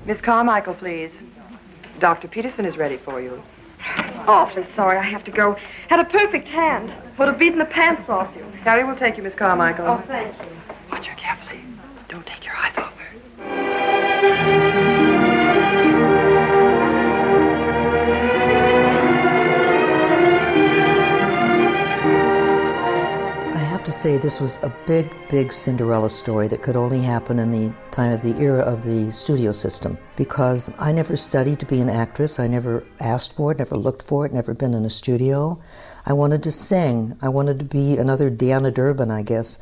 Miss Carmichael, please. Dr. Peterson is ready for you. Awfully sorry I have to go. Had a perfect hand. Would have beaten the pants off you. Harry will take you, Miss Carmichael. Oh, thank you. Watch her carefully. Don't take your eyes off her. I have to say this was a big, big Cinderella story that could only happen in the time of the era of the studio system, because I never studied to be an actress. I never asked for it, never looked for it, never been in a studio. I wanted to sing. I wanted to be another Deanna Durbin, I guess.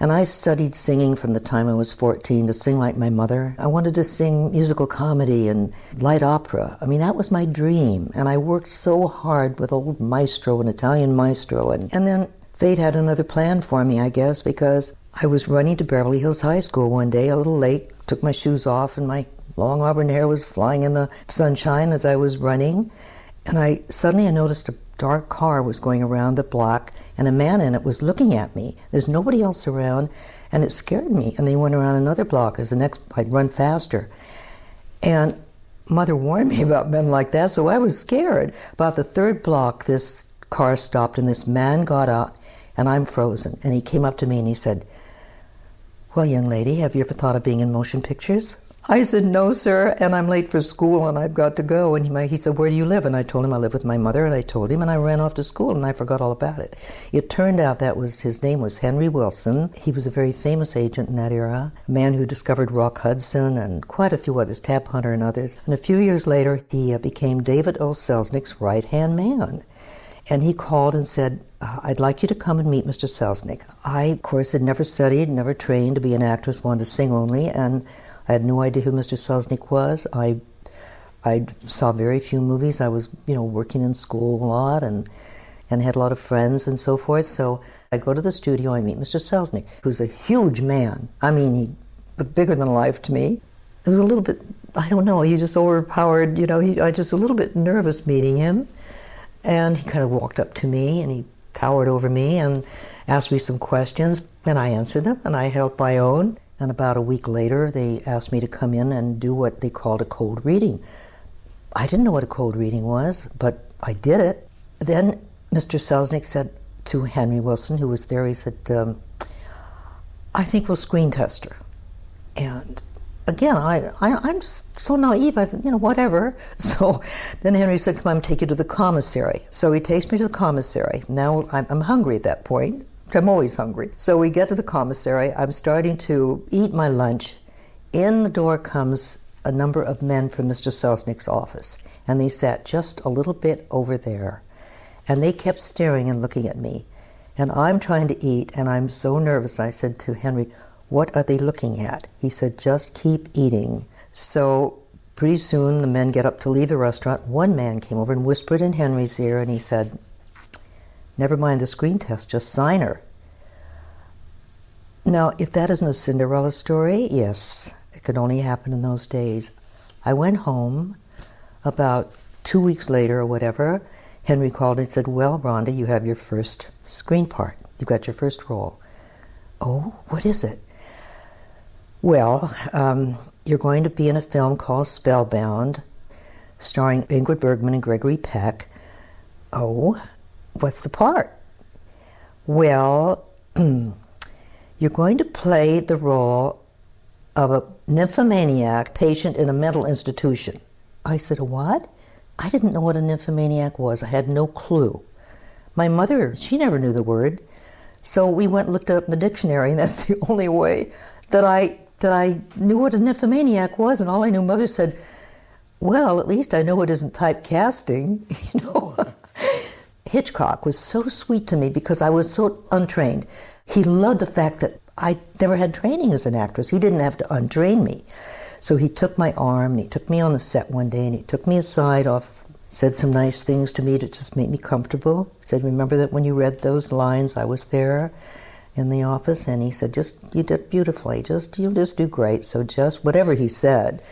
And I studied singing from the time I was 14 to sing like my mother. I wanted to sing musical comedy and light opera. I mean, that was my dream. And I worked so hard with old maestro, an Italian maestro. And then fate had another plan for me, I guess, because I was running to Beverly Hills High School one day, a little late, took my shoes off, and my long auburn hair was flying in the sunshine as I was running. And suddenly I noticed a dark car was going around the block, and a man in it was looking at me. There's nobody else around, and it scared me. And then he went around another block. As the next, I'd run faster. And Mother warned me about men like that, so I was scared. About the third block, this car stopped, and this man got out, and I'm frozen. And he came up to me and he said, "Well, young lady, have you ever thought of being in motion pictures?" I said, "No, sir, and I'm late for school and I've got to go." And he said, "Where do you live?" And I told him I live with my mother, and I told him, and I ran off to school, and I forgot all about it. It turned out his name was Henry Wilson. He was a very famous agent in that era, a man who discovered Rock Hudson and quite a few others, Tab Hunter and others. And a few years later, he became David O. Selznick's right-hand man. And he called and said, "I'd like you to come and meet Mr. Selznick." I, of course, had never studied, never trained to be an actress, wanted to sing only, and I had no idea who Mr. Selznick was. I saw very few movies. I was, working in school a lot and had a lot of friends and so forth. So I go to the studio, I meet Mr. Selznick, who's a huge man. I mean, he was bigger than life to me. It was a little bit, I don't know, he just overpowered, I just a little bit nervous meeting him. And he kind of walked up to me and he towered over me and asked me some questions, and I answered them, and I held my own. And about a week later, they asked me to come in and do what they called a cold reading. I didn't know what a cold reading was, but I did it. Then Mr. Selznick said to Henry Wilson, who was there, he said, "I think we'll screen test her." And again, I'm just so naive, I thought, whatever. So then Henry said, "Come on, I'll take you to the commissary." So he takes me to the commissary. Now I'm hungry at that point. I'm always hungry. So we get to the commissary. I'm starting to eat my lunch. In the door comes a number of men from Mr. Selznick's office, and they sat just a little bit over there. And they kept staring and looking at me. And I'm trying to eat, and I'm so nervous. I said to Henry, "What are they looking at?" He said, "Just keep eating." So pretty soon the men get up to leave the restaurant. One man came over and whispered in Henry's ear, and he said, "Never mind the screen test, just sign her." Now, if that isn't a Cinderella story, yes, it could only happen in those days. I went home. About 2 weeks later or whatever, Henry called and said, "Well, Rhonda, you have your first screen part. You've got your first role." "Oh, what is it?" "Well, you're going to be in a film called Spellbound, starring Ingrid Bergman and Gregory Peck." "Oh, what's the part?" "Well, you're going to play the role of a nymphomaniac patient in a mental institution." I said, "A what?" I didn't know what a nymphomaniac was. I had no clue. My mother, she never knew the word. So we went and looked it up in the dictionary, and that's the only way that I knew what a nymphomaniac was. And all I knew, Mother said, "Well, at least I know it isn't typecasting." Hitchcock was so sweet to me because I was so untrained. He loved the fact that I never had training as an actress. He didn't have to untrain me. So he took my arm, and he took me on the set one day, and he took me aside said some nice things to me to just make me comfortable. He said, "Remember that when you read those lines, I was there in the office?" And he said, "You did beautifully. You'll just do great." So just whatever he said,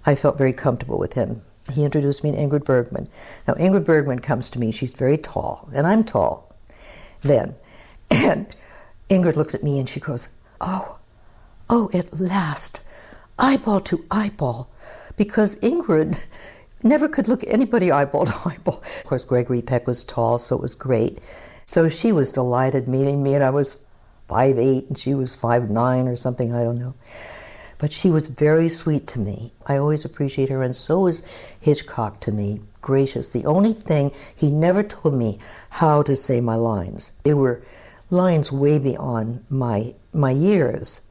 I felt very comfortable with him. He introduced me to Ingrid Bergman. Now, Ingrid Bergman comes to me. She's very tall, and I'm tall then. And Ingrid looks at me, and she goes, "Oh, oh, at last, eyeball to eyeball, because Ingrid never could look anybody eyeball to eyeball. Of course, Gregory Peck was tall, so it was great. So she was delighted meeting me, and I was 5'8", and she was 5'9", or something, I don't know. But she was very sweet to me. I always appreciate her, and so was Hitchcock to me, gracious. The only thing, he never told me how to say my lines. They were lines way beyond my years,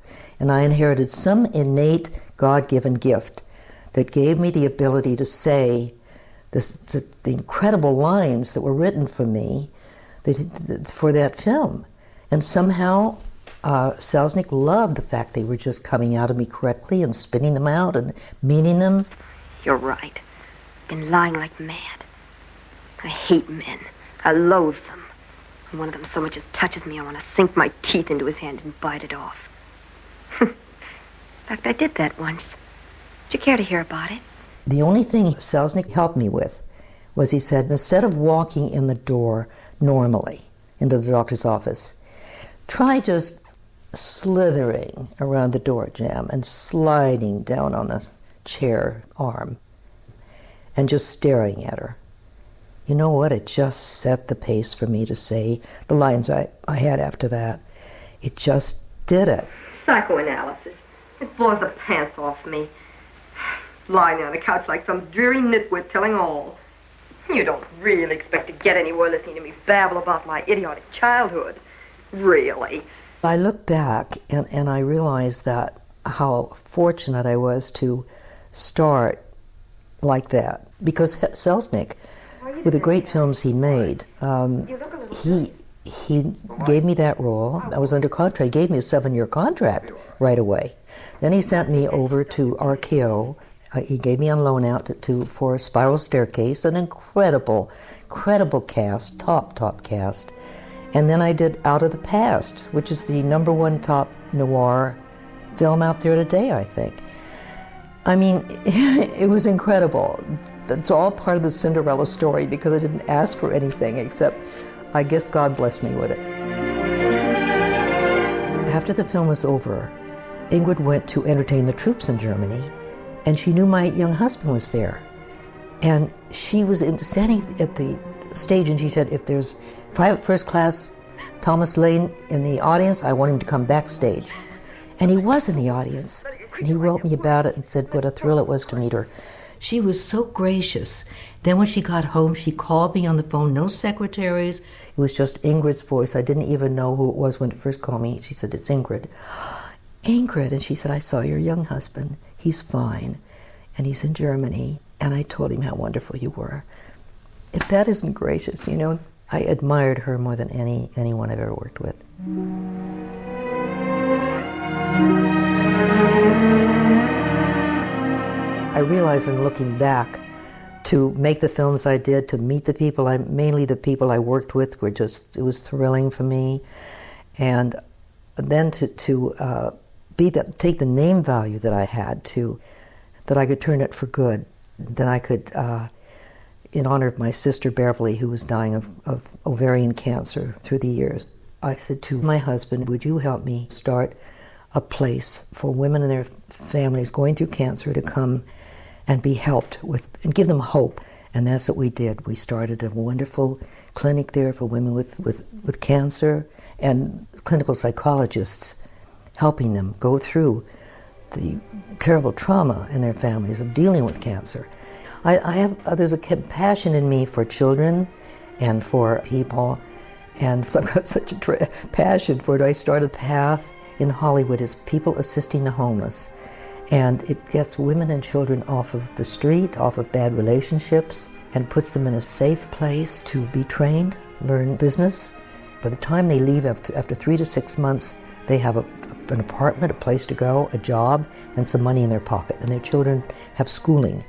and I inherited some innate God-given gift that gave me the ability to say the incredible lines that were written for me for that film. And somehow Selznick loved the fact they were just coming out of me correctly and spitting them out and meaning them. You're right. Been lying like mad. I hate men. I loathe them. When one of them so much as touches me, I want to sink my teeth into his hand and bite it off. In fact, I did that once. Would you care to hear about it? The only thing Selznick helped me with was he said, instead of walking in the door normally into the doctor's office, try just slithering around the door jamb and sliding down on the chair arm and just staring at her. You know what? It just set the pace for me to say the lines I had after that. It just did it. Psychoanalysis. It blows the pants off me. Lying on the couch like some dreary nitwit telling all. You don't really expect to get anywhere listening to me babble about my idiotic childhood. Really. I look back and I realize that how fortunate I was to start like that. Because Selznick, with the great films he made, he gave me that role. I was under contract. He gave me a 7-year contract right away. Then he sent me over to RKO. He gave me on loan out for Spiral Staircase, an incredible cast, top cast. And then I did Out of the Past, which is the #1 top noir film out there today, I think. I mean, it was incredible. That's all part of the Cinderella story because I didn't ask for anything except I guess God blessed me with it. After the film was over, Ingrid went to entertain the troops in Germany, and she knew my young husband was there. And she was standing at the stage, and she said, if there's Private First Class Thomas Lane in the audience, I want him to come backstage. And he was in the audience, and he wrote me about it and said what a thrill it was to meet her. She was so gracious. Then when she got home, she called me on the phone, no secretaries. It was just Ingrid's voice. I didn't even know who it was when it first called me. She said, it's Ingrid. Ingrid, and she said, I saw your young husband. He's fine, and he's in Germany. And I told him how wonderful you were. If that isn't gracious, you know, I admired her more than anyone I've ever worked with. I realize in looking back, to make the films I did, to meet the people, mainly the people I worked with, it was thrilling for me. And then to take the name value that I had, that I could turn it for good, that I could, in honor of my sister Beverly, who was dying of ovarian cancer through the years, I said to my husband, would you help me start a place for women and their families going through cancer to come and be helped with, and give them hope. And that's what we did. We started a wonderful clinic there for women with cancer, and clinical psychologists helping them go through the terrible trauma in their families of dealing with cancer. There's a compassion in me for children and for people, and so I've got such a passion for it. I started Path in Hollywood as people assisting the homeless. And it gets women and children off of the street, off of bad relationships, and puts them in a safe place to be trained, learn business. By the time they leave after 3 to 6 months, they have an apartment, a place to go, a job, and some money in their pocket. And their children have schooling.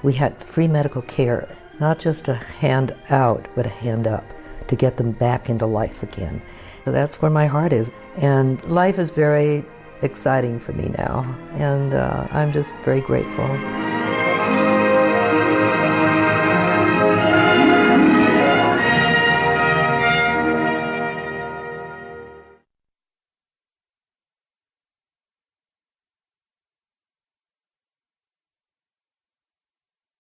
We had free medical care, not just a hand out, but a hand up, to get them back into life again. So that's where my heart is. And life is very exciting for me now, and I'm just very grateful.